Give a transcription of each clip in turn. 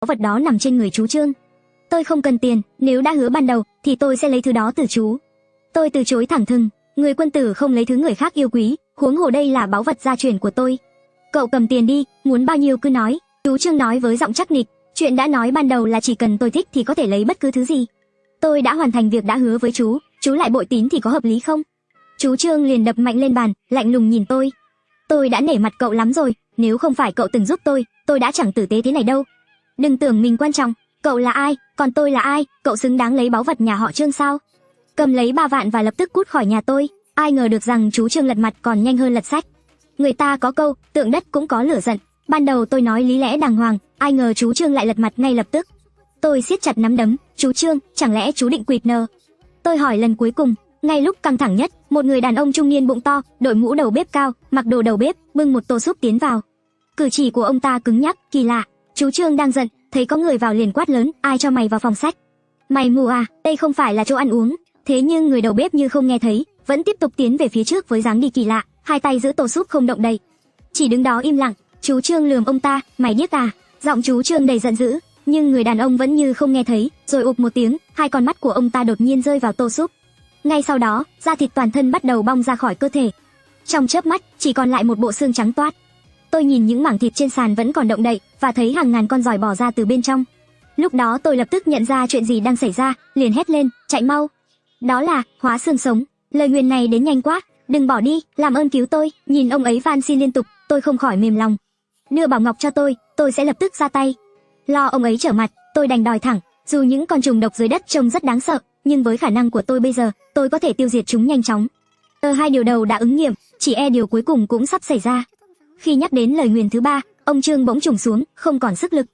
vật đó nằm trên người chú Trương. Tôi không cần tiền, nếu đã hứa ban đầu thì tôi sẽ lấy thứ đó từ chú. Tôi từ chối thẳng thừng, người quân tử không lấy thứ người khác yêu quý, huống hồ đây là báu vật gia truyền của tôi. Cậu cầm tiền đi, muốn bao nhiêu cứ nói, chú Trương nói với giọng chắc nịch, chuyện đã nói ban đầu là chỉ cần tôi thích thì có thể lấy bất cứ thứ gì. Tôi đã hoàn thành việc đã hứa với chú lại bội tín thì có hợp lý không? Chú Trương liền đập mạnh lên bàn, lạnh lùng nhìn tôi. Tôi đã nể mặt cậu lắm rồi, nếu không phải cậu từng giúp tôi đã chẳng tử tế thế này đâu. Đừng tưởng mình quan trọng, cậu là ai, còn tôi là ai, cậu xứng đáng lấy báu vật nhà họ Trương sao? Cầm lấy 3 vạn và lập tức cút khỏi nhà tôi. Ai ngờ được rằng chú Trương lật mặt còn nhanh hơn lật sách. Người ta có câu, tượng đất cũng có lửa giận. Ban đầu tôi nói lý lẽ đàng hoàng, ai ngờ chú Trương lại lật mặt ngay lập tức. Tôi siết chặt nắm đấm, chú Trương, chẳng lẽ chú định quỵt nợ? Tôi hỏi lần cuối cùng. Ngay lúc căng thẳng nhất, một người đàn ông trung niên bụng to, đội mũ đầu bếp cao, mặc đồ đầu bếp, bưng một tô súp tiến vào. Cử chỉ của ông ta cứng nhắc, kỳ lạ. Chú Trương đang giận, thấy có người vào liền quát lớn, ai cho mày vào phòng sách? Mày mù à, đây không phải là chỗ ăn uống. Thế nhưng người đầu bếp như không nghe thấy, vẫn tiếp tục tiến về phía trước với dáng đi kỳ lạ, hai tay giữ tô súp không động đậy. Chỉ đứng đó im lặng. Chú Trương lườm ông ta, mày điếc à? Giọng chú Trương đầy giận dữ, nhưng người đàn ông vẫn như không nghe thấy, rồi ụp một tiếng, hai con mắt của ông ta đột nhiên rơi vào tô súp. Ngay sau đó, da thịt toàn thân bắt đầu bong ra khỏi cơ thể. Trong chớp mắt, chỉ còn lại một bộ xương trắng toát. Tôi nhìn những mảng thịt trên sàn vẫn còn động đậy và thấy hàng ngàn con giòi bò ra từ bên trong. Lúc đó tôi lập tức nhận ra chuyện gì đang xảy ra, liền hét lên, chạy mau. Đó là hóa xương sống. Lời nguyền này đến nhanh quá, đừng bỏ đi, làm ơn cứu tôi. Nhìn ông ấy van xin liên tục, tôi không khỏi mềm lòng. Đưa bảo ngọc cho tôi sẽ lập tức ra tay. Lo ông ấy trở mặt, tôi đành đòi thẳng. Dù những con trùng độc dưới đất trông rất đáng sợ, nhưng với khả năng của tôi bây giờ, tôi có thể tiêu diệt chúng nhanh chóng. Hai điều đầu đã ứng nghiệm, chỉ e điều cuối cùng cũng sắp xảy ra. Khi nhắc đến lời nguyền thứ 3, ông Trương bỗng trùng xuống, không còn sức lực.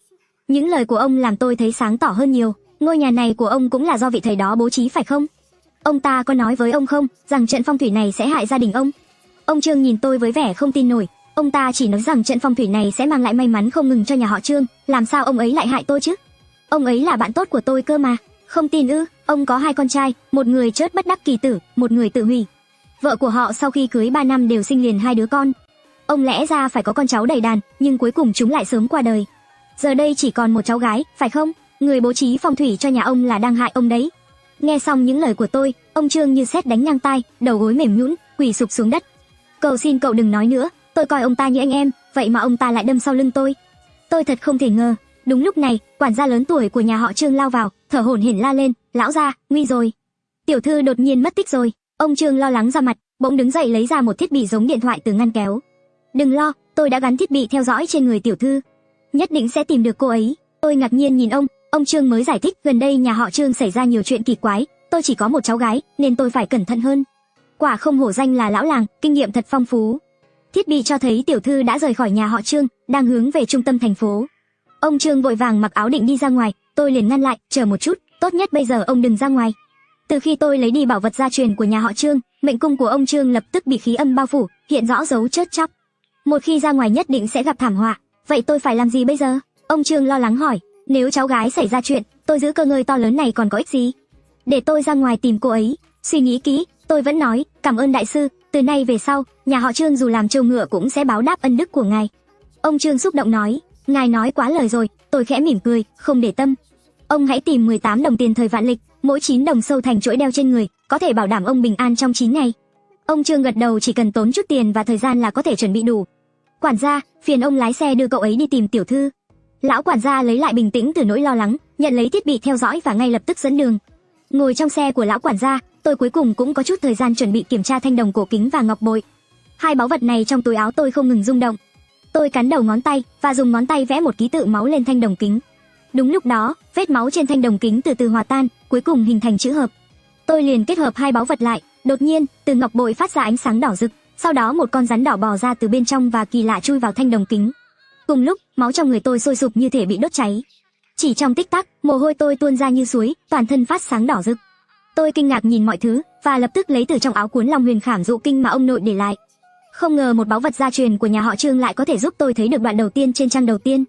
Những lời của ông làm tôi thấy sáng tỏ hơn nhiều. Ngôi nhà này của ông cũng là do vị thầy đó bố trí phải không? Ông ta có nói với ông không, rằng trận phong thủy này sẽ hại gia đình ông? Ông Trương nhìn tôi với vẻ không tin nổi. Ông ta chỉ nói rằng trận phong thủy này sẽ mang lại may mắn không ngừng cho nhà họ Trương. Làm sao ông ấy lại hại tôi chứ? Ông ấy là bạn tốt của tôi cơ mà. Không tin ư? Ông có 2 con trai, một người chớt bất đắc kỳ tử, một người tự hủy. Vợ của họ sau khi cưới 3 năm đều sinh liền 2 đứa con. Ông lẽ ra phải có con cháu đầy đàn, nhưng cuối cùng chúng lại sớm qua đời. Giờ đây chỉ còn một cháu gái, phải không? Người bố trí phong thủy cho nhà ông là đang hại ông đấy. Nghe xong những lời của tôi, ông Trương như sét đánh ngang tai, đầu gối mềm nhũn, quỳ sụp xuống đất. Cầu xin cậu đừng nói nữa, tôi coi ông ta như anh em, vậy mà ông ta lại đâm sau lưng tôi. Tôi thật không thể ngờ. Đúng lúc này, quản gia lớn tuổi của nhà họ Trương lao vào, thở hổn hển la lên, lão gia, nguy rồi. Tiểu thư đột nhiên mất tích rồi. Ông Trương lo lắng ra mặt, bỗng đứng dậy lấy ra một thiết bị giống điện thoại từ ngăn kéo. Đừng lo, tôi đã gắn thiết bị theo dõi trên người tiểu thư. Nhất định sẽ tìm được cô ấy. Tôi ngạc nhiên nhìn ông Trương mới giải thích gần đây nhà họ Trương xảy ra nhiều chuyện kỳ quái, tôi chỉ có một cháu gái, nên tôi phải cẩn thận hơn. Quả không hổ danh là lão làng, kinh nghiệm thật phong phú. Thiết bị cho thấy tiểu thư đã rời khỏi nhà họ Trương, đang hướng về trung tâm thành phố. Ông Trương vội vàng mặc áo định đi ra ngoài, tôi liền ngăn lại, chờ một chút, tốt nhất bây giờ ông đừng ra ngoài. Từ khi tôi lấy đi bảo vật gia truyền của nhà họ Trương, mệnh cung của ông Trương lập tức bị khí âm bao phủ, hiện rõ dấu chớt chóc. Một khi ra ngoài nhất định sẽ gặp thảm họa, vậy tôi phải làm gì bây giờ? Ông Trương lo lắng hỏi, nếu cháu gái xảy ra chuyện, tôi giữ cơ ngơi to lớn này còn có ích gì? Để tôi ra ngoài tìm cô ấy. Suy nghĩ kỹ, tôi vẫn nói, cảm ơn đại sư, từ nay về sau, nhà họ Trương dù làm trâu ngựa cũng sẽ báo đáp ân đức của ngài. Ông Trương xúc động nói, ngài nói quá lời rồi. Tôi khẽ mỉm cười, không để tâm. Ông hãy tìm 18 đồng tiền thời vạn lịch, mỗi 9 đồng sâu thành chuỗi đeo trên người, có thể bảo đảm ông bình an trong 9 ngày. Ông Trương gật đầu, chỉ cần tốn chút tiền và thời gian là có thể chuẩn bị đủ. Quản gia, phiền ông lái xe đưa cậu ấy đi tìm tiểu thư. Lão quản gia lấy lại bình tĩnh từ nỗi lo lắng, nhận lấy thiết bị theo dõi và ngay lập tức dẫn đường. Ngồi trong xe của lão quản gia, tôi cuối cùng cũng có chút thời gian chuẩn bị kiểm tra thanh đồng cổ kính và ngọc bội. 2 báu vật này trong túi áo tôi không ngừng rung động. Tôi cắn đầu ngón tay và dùng ngón tay vẽ một ký tự máu lên thanh đồng kính. Đúng lúc đó, vết máu trên thanh đồng kính từ từ hòa tan, cuối cùng hình thành chữ hợp. Tôi liền kết hợp 2 báu vật lại, đột nhiên, từ ngọc bội phát ra ánh sáng đỏ rực, sau đó một con rắn đỏ bò ra từ bên trong và kỳ lạ chui vào thanh đồng kính. Cùng lúc, máu trong người tôi sôi sục như thể bị đốt cháy. Chỉ trong tích tắc, mồ hôi tôi tuôn ra như suối, toàn thân phát sáng đỏ rực. Tôi kinh ngạc nhìn mọi thứ và lập tức lấy từ trong áo cuốn Long Huyền Khảm Dụ Kinh mà ông nội để lại. Không ngờ một báu vật gia truyền của nhà họ Trương lại có thể giúp tôi thấy được đoạn đầu tiên trên trang đầu tiên.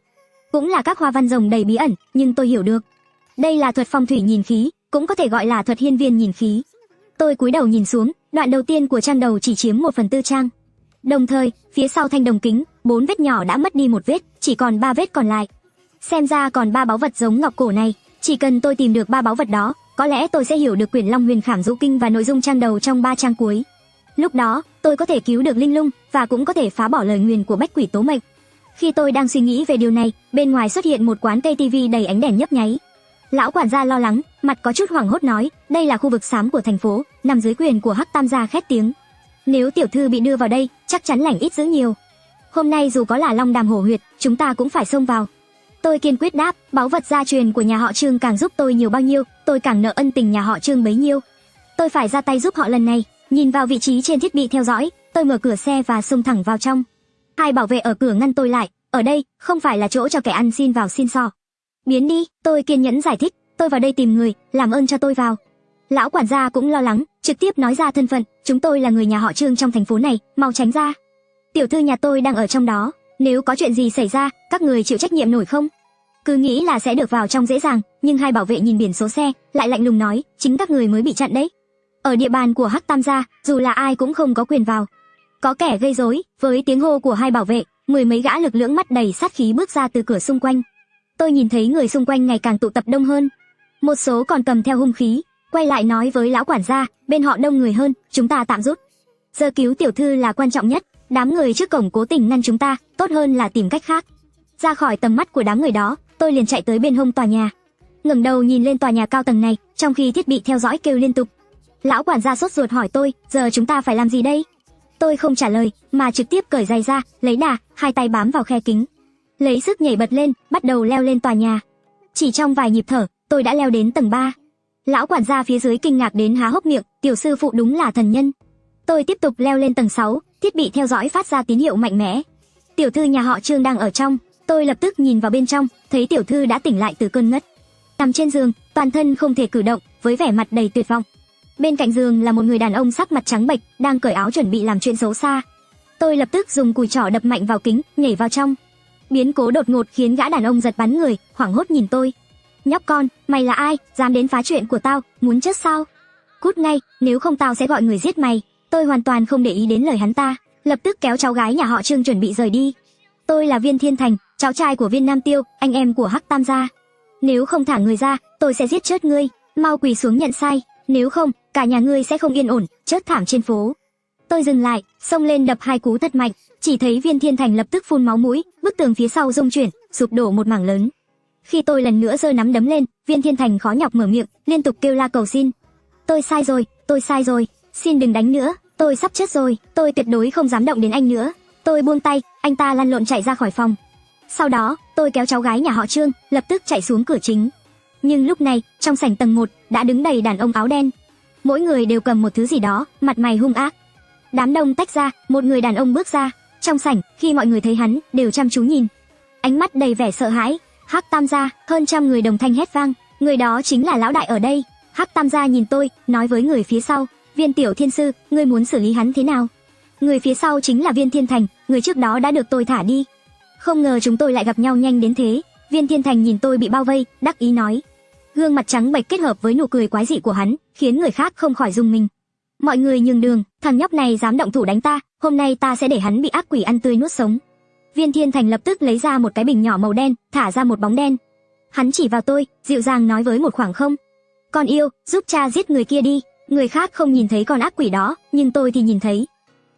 Cũng là các hoa văn rồng đầy bí ẩn, nhưng tôi hiểu được. Đây là thuật phong thủy nhìn khí, cũng có thể gọi là thuật hiên viên nhìn khí. Tôi cúi đầu nhìn xuống, đoạn đầu tiên của trang đầu chỉ chiếm 1/4 trang. Đồng thời, phía sau thanh đồng kính, 4 vết nhỏ đã mất đi 1 vết, chỉ còn 3 vết còn lại. Xem ra còn 3 báu vật giống ngọc cổ này, chỉ cần tôi tìm được 3 báu vật đó, có lẽ tôi sẽ hiểu được quyển Long Huyền Khảm Dụ Kinh và nội dung trang đầu trong 3 trang cuối. Lúc đó, tôi có thể cứu được Linh Lung và cũng có thể phá bỏ lời nguyền của Bách Quỷ Tố Mệnh. Khi tôi đang suy nghĩ về điều này, bên ngoài xuất hiện một quán cây tivi đầy ánh đèn nhấp nháy. Lão quản gia lo lắng, mặt có chút hoảng hốt nói, đây là khu vực xám của thành phố, nằm dưới quyền của Hắc Tam gia khét tiếng. Nếu tiểu thư bị đưa vào đây, chắc chắn lành ít dữ nhiều. Hôm nay dù có là Long Đàm hổ huyệt, chúng ta cũng phải xông vào. Tôi kiên quyết đáp, báu vật gia truyền của nhà họ Trương càng giúp tôi nhiều bao nhiêu, tôi càng nợ ân tình nhà họ Trương bấy nhiêu. Tôi phải ra tay giúp họ lần này. Nhìn vào vị trí trên thiết bị theo dõi, tôi mở cửa xe và xông thẳng vào trong. 2 bảo vệ ở cửa ngăn tôi lại, ở đây không phải là chỗ cho kẻ ăn xin vào xin xỏ. Biến đi, tôi kiên nhẫn giải thích, tôi vào đây tìm người, làm ơn cho tôi vào. Lão quản gia cũng lo lắng, trực tiếp nói ra thân phận, chúng tôi là người nhà họ Trương trong thành phố này, mau tránh ra. Tiểu thư nhà tôi đang ở trong đó, nếu có chuyện gì xảy ra, các người chịu trách nhiệm nổi không? Cứ nghĩ là sẽ được vào trong dễ dàng, nhưng 2 bảo vệ nhìn biển số xe, lại lạnh lùng nói, chính các người mới bị chặn đấy. Ở địa bàn của Hắc Tam gia, dù là ai cũng không có quyền vào. Có kẻ gây rối, với tiếng hô của 2 bảo vệ, 10 mấy gã lực lưỡng mắt đầy sát khí bước ra từ cửa xung quanh. Tôi nhìn thấy người xung quanh ngày càng tụ tập đông hơn. Một số còn cầm theo hung khí, quay lại nói với lão quản gia, bên họ đông người hơn, chúng ta tạm rút. Giờ cứu tiểu thư là quan trọng nhất, đám người trước cổng cố tình ngăn chúng ta, tốt hơn là tìm cách khác. Ra khỏi tầm mắt của đám người đó, tôi liền chạy tới bên hông tòa nhà. Ngẩng đầu nhìn lên tòa nhà cao tầng này, trong khi thiết bị theo dõi kêu liên tục. Lão quản gia sốt ruột hỏi tôi, giờ chúng ta phải làm gì đây? Tôi không trả lời, mà trực tiếp cởi giày ra, lấy đà, 2 tay bám vào khe kính. Lấy sức nhảy bật lên, bắt đầu leo lên tòa nhà. Chỉ trong vài nhịp thở, tôi đã leo đến tầng 3. Lão quản gia phía dưới kinh ngạc đến há hốc miệng, tiểu sư phụ đúng là thần nhân. Tôi tiếp tục leo lên tầng 6, thiết bị theo dõi phát ra tín hiệu mạnh mẽ. Tiểu thư nhà họ Trương đang ở trong, tôi lập tức nhìn vào bên trong, thấy tiểu thư đã tỉnh lại từ cơn ngất. Nằm trên giường, toàn thân không thể cử động, với vẻ mặt đầy tuyệt vọng. Bên cạnh giường là một người đàn ông sắc mặt trắng bệch, đang cởi áo chuẩn bị làm chuyện xấu xa. Tôi lập tức dùng cùi trỏ đập mạnh vào kính, nhảy vào trong. Biến cố đột ngột khiến gã đàn ông giật bắn người, hoảng hốt nhìn tôi. Nhóc con, mày là ai, dám đến phá chuyện của tao, muốn chết sao? Cút ngay, nếu không tao sẽ gọi người giết mày. Tôi hoàn toàn không để ý đến lời hắn ta, lập tức kéo cháu gái nhà họ Trương chuẩn bị rời đi. Tôi là Viên Thiên Thành, cháu trai của Viên Nam Tiêu, anh em của Hắc Tam gia. Nếu không thả người ra, tôi sẽ giết chết ngươi, mau quỳ xuống nhận sai, nếu không, cả nhà ngươi sẽ không yên ổn, chết thảm trên phố. Tôi dừng lại, xông lên đập 2 cú thật mạnh, chỉ thấy Viên Thiên Thành lập tức phun máu mũi, bức tường phía sau rung chuyển, sụp đổ một mảng lớn. Khi tôi lần nữa giơ nắm đấm lên, Viên Thiên Thành khó nhọc mở miệng, liên tục kêu la cầu xin. Tôi sai rồi, xin đừng đánh nữa, tôi sắp chết rồi, tôi tuyệt đối không dám động đến anh nữa. Tôi buông tay, anh ta lăn lộn chạy ra khỏi phòng. Sau đó, tôi kéo cháu gái nhà họ Trương, lập tức chạy xuống cửa chính. Nhưng lúc này, trong sảnh tầng 1 đã đứng đầy đàn ông áo đen. Mỗi người đều cầm một thứ gì đó, mặt mày hung ác. Đám đông tách ra, một người đàn ông bước ra. Trong sảnh, khi mọi người thấy hắn, đều chăm chú nhìn. Ánh mắt đầy vẻ sợ hãi. Hắc Tam gia, hơn trăm người đồng thanh hét vang. Người đó chính là lão đại ở đây. Hắc Tam gia nhìn tôi, nói với người phía sau, Viên tiểu thiên sư, ngươi muốn xử lý hắn thế nào? Người phía sau chính là Viên Thiên Thành, người trước đó đã được tôi thả đi. Không ngờ chúng tôi lại gặp nhau nhanh đến thế. Viên Thiên Thành nhìn tôi bị bao vây, đắc ý nói. Gương mặt trắng bệch kết hợp với nụ cười quái dị của hắn, khiến người khác không khỏi rùng mình. Mọi người nhường đường, thằng nhóc này dám động thủ đánh ta, hôm nay ta sẽ để hắn bị ác quỷ ăn tươi nuốt sống. Viên Thiên Thành lập tức lấy ra một cái bình nhỏ màu đen, thả ra một bóng đen. Hắn chỉ vào tôi, dịu dàng nói với một khoảng không. Con yêu, giúp cha giết người kia đi. Người khác không nhìn thấy con ác quỷ đó, nhưng tôi thì nhìn thấy.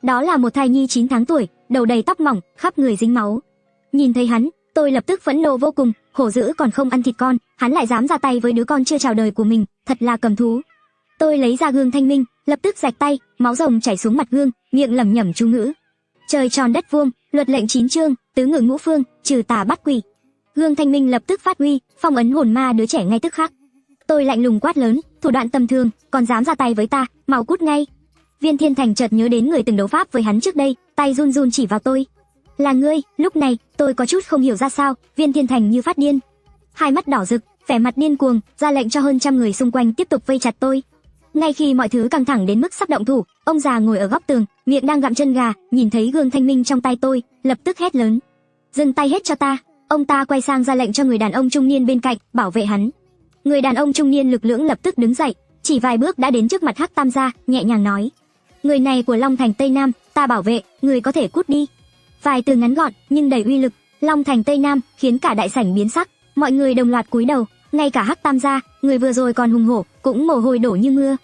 Đó là một thai nhi 9 tháng tuổi, đầu đầy tóc mỏng, khắp người dính máu. Nhìn thấy hắn, tôi lập tức phẫn nộ vô cùng, hổ dữ còn không ăn thịt con, hắn lại dám ra tay với đứa con chưa chào đời của mình, thật là cầm thú. Tôi lấy ra gương thanh minh, lập tức rạch tay, máu rồng chảy xuống mặt gương, miệng lẩm nhẩm chú ngữ. Trời tròn đất vuông, luật lệnh 9 chương, tứ ngự ngũ phương, trừ tà bắt quỷ. Gương thanh minh lập tức phát huy, phong ấn hồn ma đứa trẻ ngay tức khắc. Tôi lạnh lùng quát lớn, thủ đoạn tầm thường, còn dám ra tay với ta, mau cút ngay. Viên Thiên Thành chợt nhớ đến người từng đấu pháp với hắn trước đây, tay run run chỉ vào tôi. Là ngươi. Lúc này, tôi có chút không hiểu ra sao, Viên Thiên Thành như phát điên. Hai mắt đỏ rực, vẻ mặt điên cuồng, ra lệnh cho hơn trăm người xung quanh tiếp tục vây chặt tôi. Ngay khi mọi thứ căng thẳng đến mức sắp động thủ, ông già ngồi ở góc tường, miệng đang gặm chân gà, nhìn thấy gương thanh minh trong tay tôi, lập tức hét lớn. Dừng tay hết cho ta. Ông ta quay sang ra lệnh cho người đàn ông trung niên bên cạnh, bảo vệ hắn. Người đàn ông trung niên lực lưỡng lập tức đứng dậy, chỉ vài bước đã đến trước mặt Hắc Tam gia, nhẹ nhàng nói. Người này của Long Thành Tây Nam, ta bảo vệ, người có thể cút đi. Vài từ ngắn gọn, nhưng đầy uy lực, Long Thành Tây Nam, khiến cả đại sảnh biến sắc, mọi người đồng loạt cúi đầu, ngay cả Hắc Tam gia, người vừa rồi còn hùng hổ, cũng mồ hôi đổ như mưa.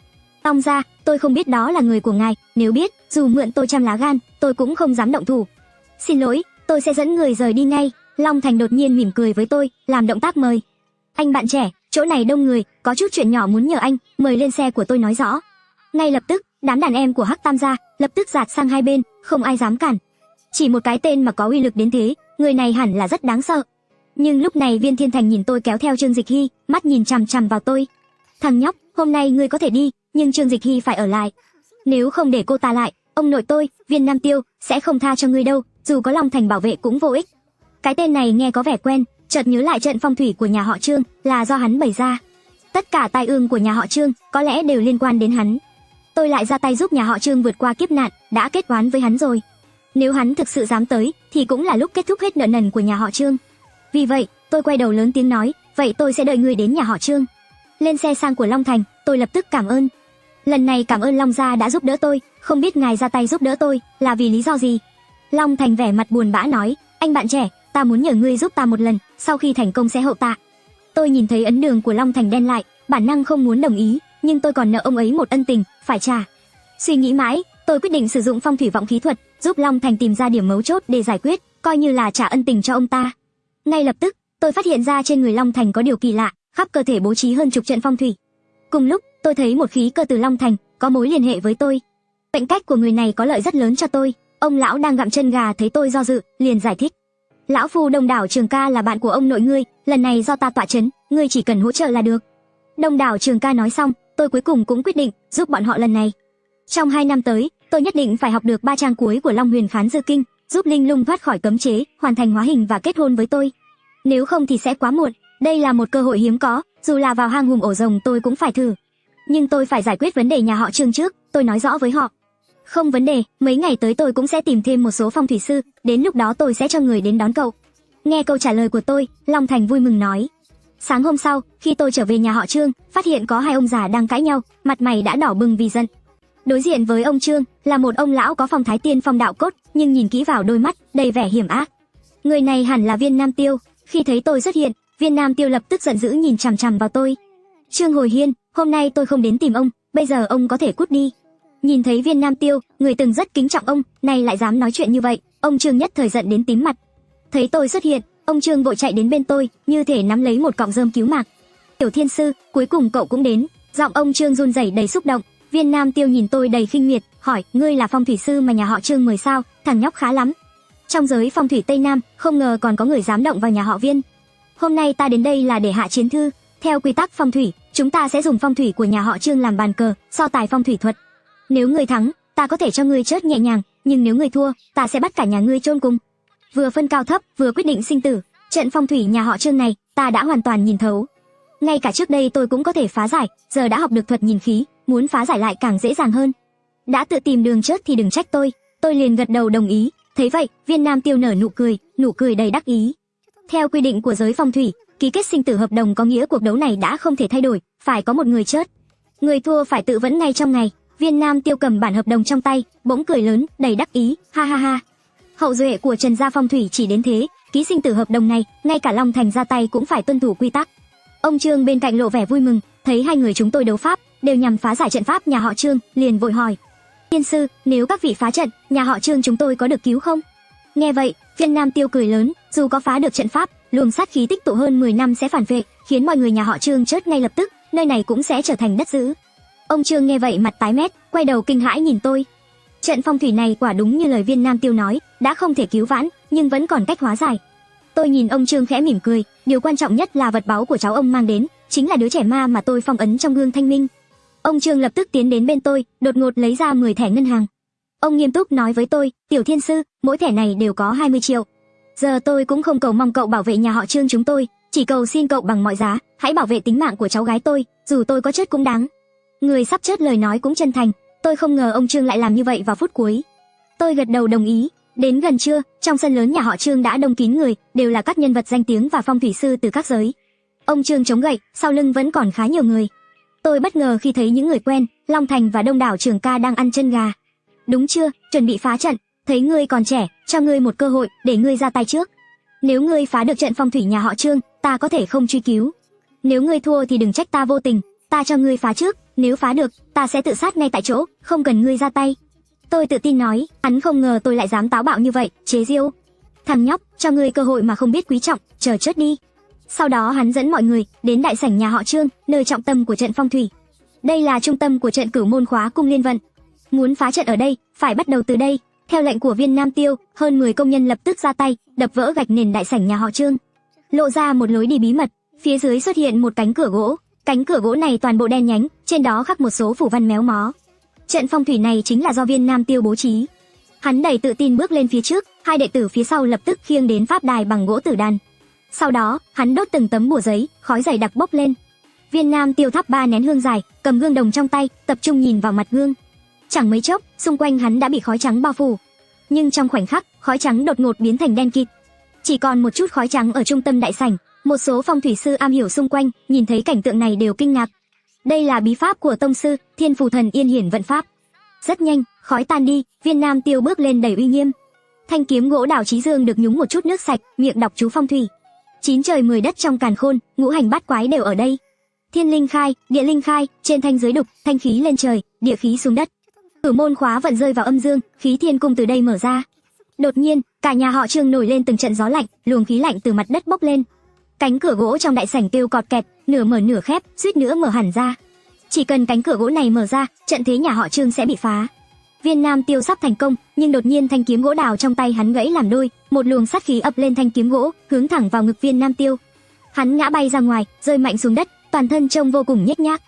Tông gia, tôi không biết đó là người của ngài, nếu biết, dù mượn tôi trăm lá gan, tôi cũng không dám động thủ. Xin lỗi, tôi sẽ dẫn người rời đi ngay. Long Thành đột nhiên mỉm cười với tôi, làm động tác mời. Anh bạn trẻ, chỗ này đông người, có chút chuyện nhỏ muốn nhờ anh, mời lên xe của tôi nói rõ. Ngay lập tức, đám đàn em của Hắc Tam gia lập tức dạt sang hai bên, không ai dám cản. Chỉ một cái tên mà có uy lực đến thế, người này hẳn là rất đáng sợ. Nhưng lúc này Viên Thiên Thành nhìn tôi kéo theo Trương Dịch Hy, mắt nhìn chằm chằm vào tôi. Thằng nhóc, hôm nay ngươi có thể đi, nhưng Trương Dịch Hy phải ở lại. Nếu không để cô ta lại, ông nội tôi, Viên Nam Tiêu, sẽ không tha cho ngươi đâu, dù có Long Thành bảo vệ cũng vô ích. Cái tên này nghe có vẻ quen, chợt nhớ lại trận phong thủy của nhà họ Trương, là do hắn bày ra. Tất cả tai ương của nhà họ Trương có lẽ đều liên quan đến hắn. Tôi lại ra tay giúp nhà họ Trương vượt qua kiếp nạn, đã kết oán với hắn rồi. Nếu hắn thực sự dám tới, thì cũng là lúc kết thúc hết nợ nần của nhà họ Trương. Vì vậy, tôi quay đầu lớn tiếng nói, vậy tôi sẽ đợi người đến nhà họ Trương. Lên xe sang của Long Thành, tôi lập tức cảm ơn. Lần này cảm ơn Long gia đã giúp đỡ tôi, không biết ngài ra tay giúp đỡ tôi là vì lý do gì. Long Thành vẻ mặt buồn bã nói, anh bạn trẻ, ta muốn nhờ ngươi giúp ta một lần, sau khi thành công sẽ hậu tạ. Tôi nhìn thấy ấn đường của Long Thành đen lại, bản năng không muốn đồng ý, nhưng tôi còn nợ ông ấy một ân tình, phải trả. Suy nghĩ mãi, tôi quyết định sử dụng phong thủy vọng khí thuật, giúp Long Thành tìm ra điểm mấu chốt để giải quyết, coi như là trả ân tình cho ông ta. Ngay lập tức, tôi phát hiện ra trên người Long Thành có điều kỳ lạ, khắp cơ thể bố trí hơn chục trận phong thủy. Cùng lúc, tôi thấy một khí cơ từ Long Thành có mối liên hệ với tôi. Mệnh cách của người này có lợi rất lớn cho tôi. Ông lão đang gặm chân gà thấy tôi do dự, liền giải thích. Lão phu Đông Đảo Trường Ca là bạn của ông nội ngươi, lần này do ta tọa chấn, ngươi chỉ cần hỗ trợ là được. Đông Đảo Trường Ca nói xong, tôi cuối cùng cũng quyết định giúp bọn họ lần này. Trong 2 năm tới, tôi nhất định phải học được 3 trang cuối của Long Huyền Khán Dư Kinh, giúp Linh Lung thoát khỏi cấm chế, hoàn thành hóa hình và kết hôn với tôi. Nếu không thì sẽ quá muộn, đây là một cơ hội hiếm có, dù là vào hang hùm ổ rồng tôi cũng phải thử. Nhưng tôi phải giải quyết vấn đề nhà họ Trương trước, tôi nói rõ với họ. Không vấn đề, mấy ngày tới tôi cũng sẽ tìm thêm một số phong thủy sư, đến lúc đó tôi sẽ cho người đến đón cậu. Nghe câu trả lời của tôi, Long Thành vui mừng nói. Sáng hôm sau, khi tôi trở về nhà họ Trương, phát hiện có 2 ông già đang cãi nhau, mặt mày đã đỏ bừng vì giận. Đối diện với ông Trương là một ông lão có phong thái tiên phong đạo cốt, nhưng nhìn kỹ vào đôi mắt đầy vẻ hiểm ác. Người này hẳn là Viên Nam Tiêu. Khi thấy tôi xuất hiện, Viên Nam Tiêu lập tức giận dữ nhìn chằm chằm vào tôi. Trương Hồi Hiên, hôm nay tôi không đến tìm ông, bây giờ ông có thể cút đi. Nhìn thấy Viên Nam Tiêu, người từng rất kính trọng ông, nay lại dám nói chuyện như vậy, ông Trương nhất thời giận đến tím mặt. Thấy tôi xuất hiện, ông Trương vội chạy đến bên tôi, như thể nắm lấy một cọng rơm cứu mạng. Tiểu Thiên sư, cuối cùng cậu cũng đến. Giọng ông Trương run rẩy đầy xúc động. Viên Nam Tiêu nhìn tôi đầy khinh miệt, hỏi, ngươi là phong thủy sư mà nhà họ Trương mời sao? Thằng nhóc khá lắm. Trong giới phong thủy Tây Nam, không ngờ còn có người dám động vào nhà họ Viên. Hôm nay ta đến đây là để hạ chiến thư. Theo quy tắc phong thủy, chúng ta sẽ dùng phong thủy của nhà họ Trương làm bàn cờ, so tài phong thủy thuật. Nếu ngươi thắng, ta có thể cho ngươi chớt nhẹ nhàng, nhưng nếu ngươi thua, ta sẽ bắt cả nhà ngươi chôn cùng. Vừa phân cao thấp, vừa quyết định sinh tử. Trận phong thủy nhà họ Trương này, ta đã hoàn toàn nhìn thấu. Ngay cả trước đây tôi cũng có thể phá giải, giờ đã học được thuật nhìn khí, muốn phá giải lại càng dễ dàng hơn. Đã tự tìm đường chết thì đừng trách tôi liền gật đầu đồng ý. Thấy vậy, Viên Nam Tiêu nở nụ cười đầy đắc ý. Theo quy định của giới phong thủy, ký kết sinh tử hợp đồng có nghĩa cuộc đấu này đã không thể thay đổi, phải có một người chết. Người thua phải tự vẫn ngay trong ngày. Viên Nam Tiêu cầm bản hợp đồng trong tay, bỗng cười lớn, đầy đắc ý, ha ha ha. Hậu duệ của Trần gia phong thủy chỉ đến thế, ký sinh tử hợp đồng này, ngay cả Long Thành ra tay cũng phải tuân thủ quy tắc. Ông Trương bên cạnh lộ vẻ vui mừng, thấy hai người chúng tôi đấu pháp, đều nhằm phá giải trận pháp nhà họ Trương, liền vội hỏi. Tiên sư, nếu các vị phá trận, nhà họ Trương chúng tôi có được cứu không? Nghe vậy, Viên Nam Tiêu cười lớn, dù có phá được trận pháp, luồng sát khí tích tụ hơn 10 năm sẽ phản vệ, khiến mọi người nhà họ Trương chết ngay lập tức, nơi này cũng sẽ trở thành đất dữ. Ông Trương nghe vậy mặt tái mét, quay đầu kinh hãi nhìn tôi. Trận phong thủy này quả đúng như lời Viên Nam Tiêu nói, đã không thể cứu vãn, nhưng vẫn còn cách hóa giải. Tôi nhìn ông Trương khẽ mỉm cười, điều quan trọng nhất là vật báu của cháu ông mang đến, chính là đứa trẻ ma mà tôi phong ấn trong gương thanh minh. Ông Trương lập tức tiến đến bên tôi, đột ngột lấy ra 10 thẻ ngân hàng. Ông nghiêm túc nói với tôi, Tiểu Thiên sư, mỗi thẻ này đều có 20 triệu. Giờ tôi cũng không cầu mong cậu bảo vệ nhà họ Trương chúng tôi, chỉ cầu xin cậu bằng mọi giá, hãy bảo vệ tính mạng của cháu gái tôi, dù tôi có chết cũng đáng. Người sắp chết lời nói cũng chân thành, tôi không ngờ ông Trương lại làm như vậy vào phút cuối. Tôi gật đầu đồng ý. Đến gần trưa, trong sân lớn nhà họ Trương đã đông kín người, đều là các nhân vật danh tiếng và phong thủy sư từ các giới. Ông Trương chống gậy, sau lưng vẫn còn khá nhiều người. Tôi bất ngờ khi thấy những người quen, Long Thành và Đông Đảo Trường Ca đang ăn chân gà. Đúng chưa, chuẩn bị phá trận, thấy ngươi còn trẻ, cho ngươi một cơ hội, để ngươi ra tay trước. Nếu ngươi phá được trận phong thủy nhà họ Trương, ta có thể không truy cứu. Nếu ngươi thua thì đừng trách ta vô tình, ta cho ngươi phá trước, nếu phá được, ta sẽ tự sát ngay tại chỗ, không cần ngươi ra tay. Tôi tự tin nói, hắn không ngờ tôi lại dám táo bạo như vậy, chế giễu. Thằng nhóc, cho ngươi cơ hội mà không biết quý trọng, chờ chết đi. Sau đó hắn dẫn mọi người đến đại sảnh nhà họ Trương, nơi trọng tâm của trận phong thủy. Đây là trung tâm của trận Cửu Môn Khóa Cung Liên Vận. Muốn phá trận ở đây, phải bắt đầu từ đây. Theo lệnh của Viên Nam Tiêu, hơn 10 công nhân lập tức ra tay, đập vỡ gạch nền đại sảnh nhà họ Trương, lộ ra một lối đi bí mật. Phía dưới xuất hiện một cánh cửa gỗ. Cánh cửa gỗ này toàn bộ đen nhánh, trên đó khắc một số phù văn méo mó. Trận phong thủy này chính là do Viên Nam Tiêu bố trí. Hắn đầy tự tin bước lên phía trước, hai đệ tử phía sau lập tức khiêng đến pháp đài bằng gỗ tử đàn. Sau đó, hắn đốt từng tấm bùa giấy, khói dày đặc bốc lên. Viên Nam Tiêu thắp 3 nén hương dài, cầm gương đồng trong tay, tập trung nhìn vào mặt gương. Chẳng mấy chốc, xung quanh hắn đã bị khói trắng bao phủ. Nhưng trong khoảnh khắc, khói trắng đột ngột biến thành đen kịt. Chỉ còn một chút khói trắng ở trung tâm đại sảnh. Một số phong thủy sư am hiểu xung quanh, nhìn thấy cảnh tượng này đều kinh ngạc. Đây là bí pháp của tông sư, Thiên Phù Thần Yên Hiển Vận Pháp. Rất nhanh, khói tan đi, Viên Nam Tiêu bước lên đầy uy nghiêm. Thanh kiếm gỗ đảo chí dương được nhúng một chút nước sạch, miệng đọc chú phong thủy. 9 trời 10 đất trong càn khôn, ngũ hành bát quái đều ở đây. Thiên linh khai, địa linh khai, trên thanh dưới đục, thanh khí lên trời, địa khí xuống đất. Cửu môn khóa vận rơi vào âm dương, khí thiên cung từ đây mở ra. Đột nhiên, cả nhà họ Trương nổi lên từng trận gió lạnh, luồng khí lạnh từ mặt đất bốc lên. Cánh cửa gỗ trong đại sảnh kêu cọt kẹt, nửa mở nửa khép, suýt nữa mở hẳn ra. Chỉ cần cánh cửa gỗ này mở ra, trận thế nhà họ Trương sẽ bị phá. Viên Nam Tiêu sắp thành công, nhưng đột nhiên thanh kiếm gỗ đào trong tay hắn gãy làm đôi, một luồng sát khí ập lên thanh kiếm gỗ, hướng thẳng vào ngực Viên Nam Tiêu. Hắn ngã bay ra ngoài, rơi mạnh xuống đất, toàn thân trông vô cùng nhếch nhác.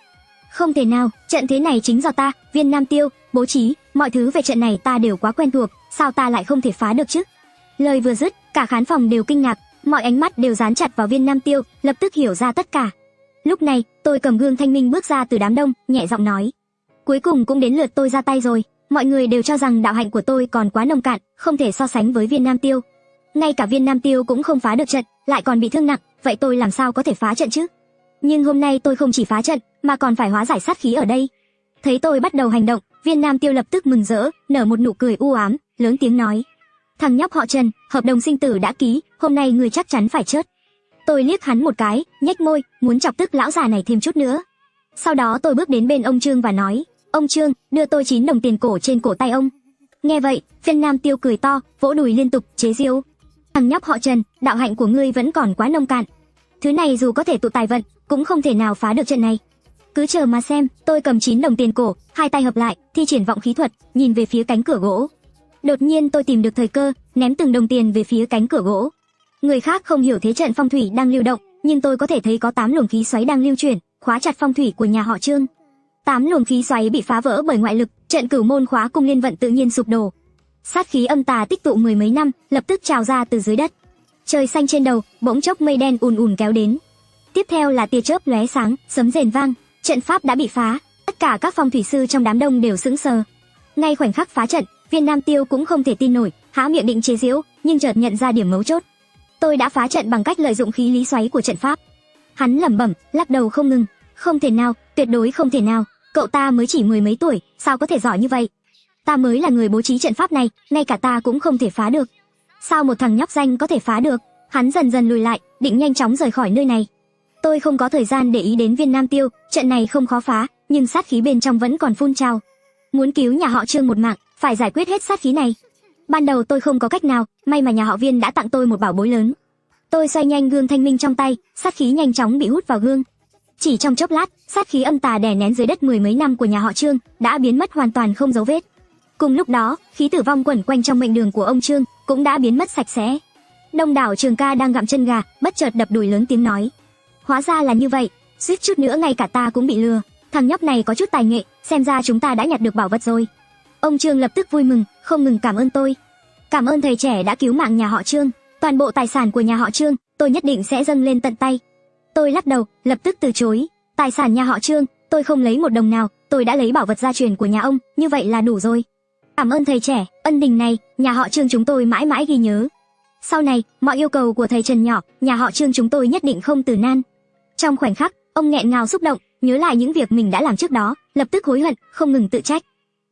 Không thể nào, trận thế này chính do ta, Viên Nam Tiêu, bố trí, mọi thứ về trận này ta đều quá quen thuộc, sao ta lại không thể phá được chứ? Lời vừa dứt, cả khán phòng đều kinh ngạc, mọi ánh mắt đều dán chặt vào Viên Nam Tiêu, lập tức hiểu ra tất cả. Lúc này, tôi cầm gương thanh minh bước ra từ đám đông, nhẹ giọng nói: cuối cùng cũng đến lượt tôi ra tay rồi. Mọi người đều cho rằng đạo hạnh của tôi còn quá nông cạn, không thể so sánh với Viên Nam Tiêu. Ngay cả Viên Nam Tiêu cũng không phá được trận, lại còn bị thương nặng, vậy tôi làm sao có thể phá trận chứ? Nhưng hôm nay tôi không chỉ phá trận, mà còn phải hóa giải sát khí ở đây. Thấy tôi bắt đầu hành động, Viên Nam Tiêu lập tức mừng rỡ, nở một nụ cười u ám, lớn tiếng nói: thằng nhóc họ Trần, hợp đồng sinh tử đã ký, hôm nay người chắc chắn phải chết. Tôi liếc hắn một cái, nhếch môi, muốn chọc tức lão già này thêm chút nữa. Sau đó tôi bước đến bên ông Trương và nói: ông Trương, đưa tôi 9 đồng tiền cổ trên cổ tay ông. Nghe vậy, Viên Nam Tiêu cười to, vỗ đùi liên tục, chế giễu: thằng nhóc họ Trần, đạo hạnh của ngươi vẫn còn quá nông cạn. Thứ này dù có thể tụ tài vận, cũng không thể nào phá được trận này. Cứ chờ mà xem. Tôi cầm 9 đồng tiền cổ, hai tay hợp lại, thi triển vọng khí thuật, nhìn về phía cánh cửa gỗ. Đột nhiên tôi tìm được thời cơ, ném từng đồng tiền về phía cánh cửa gỗ. Người khác không hiểu thế trận phong thủy đang lưu động, nhưng tôi có thể thấy có 8 luồng khí xoáy đang lưu chuyển, khóa chặt phong thủy của nhà họ Trương. 8 luồng khí xoáy bị phá vỡ bởi ngoại lực, trận Cửu Môn Khóa Cung Liên Vận tự nhiên sụp đổ. Sát khí âm tà tích tụ mười mấy năm, lập tức trào ra từ dưới đất. Trời xanh trên đầu, bỗng chốc mây đen ùn ùn kéo đến. Tiếp theo là tia chớp lóe sáng, sấm rền vang, trận pháp đã bị phá. Tất cả các phong thủy sư trong đám đông đều sững sờ. Ngay khoảnh khắc phá trận, Viên Nam Tiêu cũng không thể tin nổi, há miệng định chế giễu, nhưng chợt nhận ra điểm mấu chốt. Tôi đã phá trận bằng cách lợi dụng khí lý xoáy của trận pháp. Hắn lẩm bẩm, lắc đầu không ngừng: không thể nào, tuyệt đối không thể nào, cậu ta mới chỉ 10 mấy tuổi, sao có thể giỏi như vậy? Ta mới là người bố trí trận pháp này, ngay cả ta cũng không thể phá được. Sao một thằng nhóc danh có thể phá được? Hắn dần dần lùi lại, định nhanh chóng rời khỏi nơi này. Tôi không có thời gian để ý đến Viên Nam Tiêu, trận này không khó phá, nhưng sát khí bên trong vẫn còn phun trào. Muốn cứu nhà họ Trương một mạng, phải giải quyết hết sát khí này. Ban đầu tôi không có cách nào, may mà nhà họ Viên đã tặng tôi một bảo bối lớn. Tôi xoay nhanh gương thanh minh trong tay, sát khí nhanh chóng bị hút vào gương. Chỉ trong chốc lát, sát khí âm tà đè nén dưới đất mười mấy năm của nhà họ Trương đã biến mất hoàn toàn không dấu vết. Cùng lúc đó, khí tử vong quẩn quanh trong mệnh đường của ông Trương cũng đã biến mất sạch sẽ. Đông đảo Trường ca đang gặm chân gà, bất chợt đập đùi lớn tiếng nói: hóa ra là như vậy, suýt chút nữa ngay cả ta cũng bị lừa. Thằng nhóc này có chút tài nghệ, xem ra chúng ta đã nhặt được bảo vật rồi. Ông Trương lập tức vui mừng, không ngừng cảm ơn tôi. Cảm ơn thầy trẻ đã cứu mạng nhà họ Trương, toàn bộ tài sản của nhà họ Trương tôi nhất định sẽ dâng lên tận tay. Tôi lắc đầu, lập tức từ chối. Tài sản nhà họ Trương, tôi không lấy một đồng nào, tôi đã lấy bảo vật gia truyền của nhà ông, như vậy là đủ rồi. Cảm ơn thầy trẻ, ân tình này, nhà họ Trương chúng tôi mãi mãi ghi nhớ. Sau này, mọi yêu cầu của thầy Trần nhỏ, nhà họ Trương chúng tôi nhất định không từ nan. Trong khoảnh khắc, ông nghẹn ngào xúc động, nhớ lại những việc mình đã làm trước đó, lập tức hối hận, không ngừng tự trách.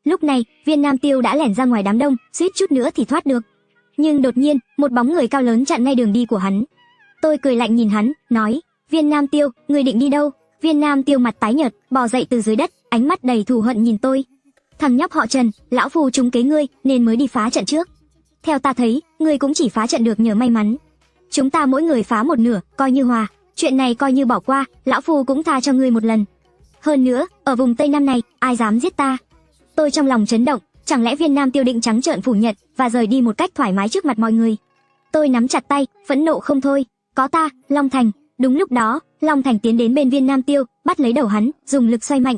Lúc này, Viên Nam Tiêu đã lẻn ra ngoài đám đông, suýt chút nữa thì thoát được. Nhưng đột nhiên, một bóng người cao lớn chặn ngay đường đi của hắn. Tôi cười lạnh nhìn hắn, nói, Viên Nam Tiêu, người định đi đâu? Viên Nam Tiêu mặt tái nhợt, bò dậy từ dưới đất, ánh mắt đầy thù hận nhìn tôi. Thằng nhóc họ Trần, lão phu trúng kế ngươi, nên mới đi phá trận trước. Theo ta thấy, ngươi cũng chỉ phá trận được nhờ may mắn. Chúng ta mỗi người phá một nửa, coi như hòa. Chuyện này coi như bỏ qua, lão phu cũng tha cho ngươi một lần. Hơn nữa, ở vùng Tây Nam này, ai dám giết ta? Tôi trong lòng chấn động, chẳng lẽ Viên Nam Tiêu định trắng trợn phủ nhận và rời đi một cách thoải mái trước mặt mọi người? Tôi nắm chặt tay, phẫn nộ không thôi. Có ta, Long Thành. Đúng lúc đó, Long Thành tiến đến bên Viên Nam Tiêu, bắt lấy đầu hắn, dùng lực xoay mạnh.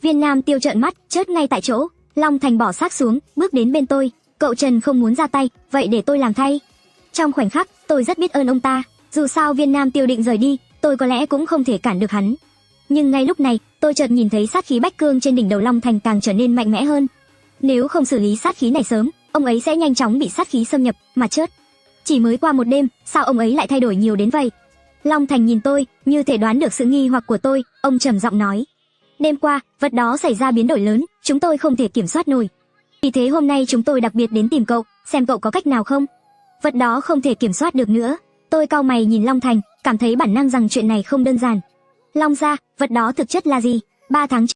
Viên Nam Tiêu trợn mắt, chớt ngay tại chỗ. Long Thành bỏ xác xuống, bước đến bên tôi. Cậu Trần không muốn ra tay, vậy để tôi làm thay. Trong khoảnh khắc, tôi rất biết ơn ông ta. Dù sao Viên Nam Tiêu định rời đi, tôi có lẽ cũng không thể cản được hắn. Nhưng ngay lúc này, tôi chợt nhìn thấy sát khí bách cương trên đỉnh đầu Long Thành càng trở nên mạnh mẽ hơn. Nếu không xử lý sát khí này sớm, ông ấy sẽ nhanh chóng bị sát khí xâm nhập mà chết. Chỉ mới qua một đêm, sao ông ấy lại thay đổi nhiều đến vậy? Long Thành nhìn tôi, như thể đoán được sự nghi hoặc của tôi, ông trầm giọng nói: đêm qua, vật đó xảy ra biến đổi lớn, chúng tôi không thể kiểm soát nổi. Vì thế hôm nay chúng tôi đặc biệt đến tìm cậu, xem cậu có cách nào không. Vật đó không thể kiểm soát được nữa. Tôi cau mày nhìn Long Thành, cảm thấy bản năng rằng chuyện này không đơn giản. Long gia, vật đó thực chất là gì? 3 tháng trước